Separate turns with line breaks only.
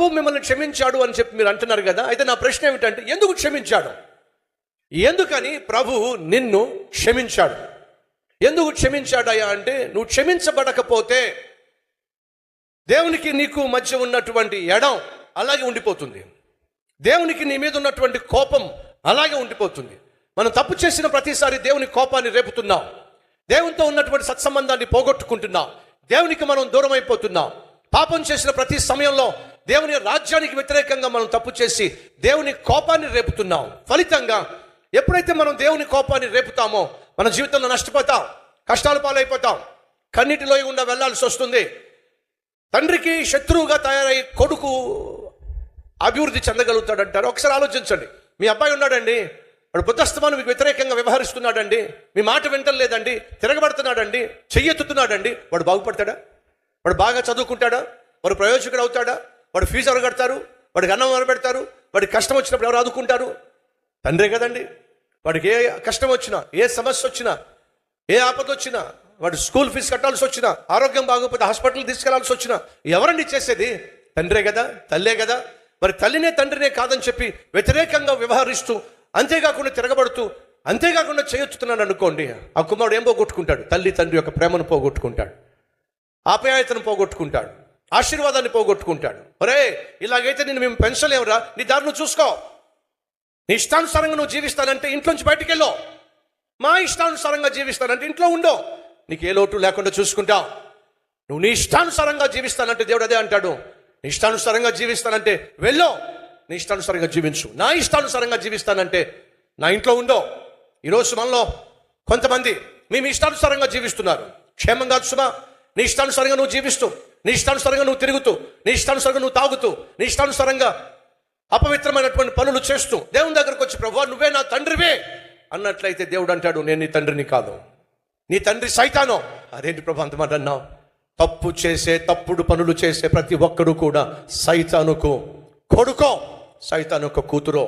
ప్రభు మిమ్మల్ని క్షమించాడు అని చెప్పి మీరు అంటున్నారు కదా, అయితే నా ప్రశ్న ఏమిటంటే ఎందుకు క్షమించాడు? ఎందుకని ప్రభువు నిన్ను క్షమించాడు? ఎందుకు క్షమించాడయ్యా అంటే, నువ్వు క్షమించబడకపోతే దేవునికి నీకు మధ్య ఉన్నటువంటి ఎడం అలాగే ఉండిపోతుంది. దేవునికి నీ మీద ఉన్నటువంటి కోపం అలాగే ఉండిపోతుంది. మనం తప్పు చేసిన ప్రతిసారి దేవుని కోపాన్ని రేపుతున్నాం, దేవునితో ఉన్నటువంటి సత్సంబంధాన్ని పోగొట్టుకుంటున్నాం, దేవునికి మనం దూరం అయిపోతున్నాం. పాపం చేసిన ప్రతి సమయంలో దేవుని రాజ్యానికి వ్యతిరేకంగా మనం తప్పు చేసి దేవుని కోపాన్ని రేపుతున్నాం. ఫలితంగా ఎప్పుడైతే మనం దేవుని కోపాన్ని రేపుతామో మన జీవితంలో నష్టపోతాం, కష్టాల పాలైపోతాం, కన్నీటిలో గుండా వెళ్లాల్సి వస్తుంది. తండ్రికి శత్రువుగా తయారై కొడుకు అభివృద్ధి చెందగలుగుతాడు అంటారు. ఒకసారి ఆలోచించండి. మీ అబ్బాయి ఉన్నాడండి, వాడు బుద్ధస్తమాను మీకు వ్యతిరేకంగా వ్యవహరిస్తున్నాడండి, మీ మాట వింటలేదండి, తిరగబడుతున్నాడండి, చెయ్యెత్తుతున్నాడండి, వాడు బాగుపడతాడా? వాడు బాగా చదువుకుంటాడా? వాడు ప్రయోజకుడు అవుతాడా? వాడు ఫీజు ఎవరు కడతారు? వాడికి అన్నం ఎవరు పెడతారు? వాడికి కష్టం వచ్చినప్పుడు ఎవరు ఆదుకుంటారు? తండ్రే కదండి. వాడికి ఏ కష్టం వచ్చినా, ఏ సమస్య వచ్చినా, ఏ ఆపద వచ్చినా, వాడు స్కూల్ ఫీజు కట్టాల్సి వచ్చినా, ఆరోగ్యం బాగోకపోతే హాస్పిటల్ తీసుకెళ్లాల్సి వచ్చినా ఎవరండి చేసేది? తండ్రే కదా, తల్లే కదా. మరి తల్లినే తండ్రినే కాదని చెప్పి వ్యతిరేకంగా వ్యవహరిస్తూ, అంతేకాకుండా తిరగబడుతూ, అంతేకాకుండా చేయొచ్చుతున్నాను అనుకోండి, ఆ కుమారుడు ఏం పోగొట్టుకుంటాడు? తల్లి తండ్రి యొక్క ప్రేమను పోగొట్టుకుంటాడు, ఆప్యాయతను పోగొట్టుకుంటాడు, ఆశీర్వాదాన్ని పోగొట్టుకుంటాడు. ఒరే, ఇలాగైతే నేను మేము పెంచలేమురా, నీ దారిని చూసుకో, నీ ఇష్టానుసారంగా నువ్వు జీవిస్తానంటే ఇంట్లోంచి బయటికి వెళ్ళో, మా ఇష్టానుసారంగా జీవిస్తానంటే ఇంట్లో ఉండో, నీకు ఏ లోటు లేకుండా చూసుకుంటావు. నువ్వు నీ ఇష్టానుసారంగా జీవిస్తానంటే దేవుడు అదే అంటాడు, నీ ఇష్టానుసారంగా జీవిస్తానంటే వెళ్ళో, నీ ఇష్టానుసారంగా జీవించు. నా ఇష్టానుసారంగా జీవిస్తానంటే నా ఇంట్లో ఉండో. ఈరోజు మనలో కొంతమంది మేము ఇష్టానుసారంగా జీవిస్తున్నారు. క్షేమం కాదు సుమా. నీ ఇష్టానుసారంగా నువ్వు జీవిస్తూ, నీ ఇష్టానుసారంగా నువ్వు తిరుగుతూ, నీ ఇష్టానుసారంగా నువ్వు తాగుతూ, నీ ఇష్టానుసారంగా అపవిత్రమైనటువంటి పనులు చేస్తూ దేవుని దగ్గరకు వచ్చి ప్రభువా నువ్వే నా తండ్రివే అన్నట్లయితే దేవుడు అంటాడు, నేను నీ తండ్రిని కాదు, నీ తండ్రి సైతాను. అదేంటి ప్రభు అంత మాట అన్నావు? తప్పు చేసే, తప్పుడు పనులు చేసే ప్రతి ఒక్కడు కూడా సైతానుకు కొడుకో, సైతాను యొక్క కూతురో.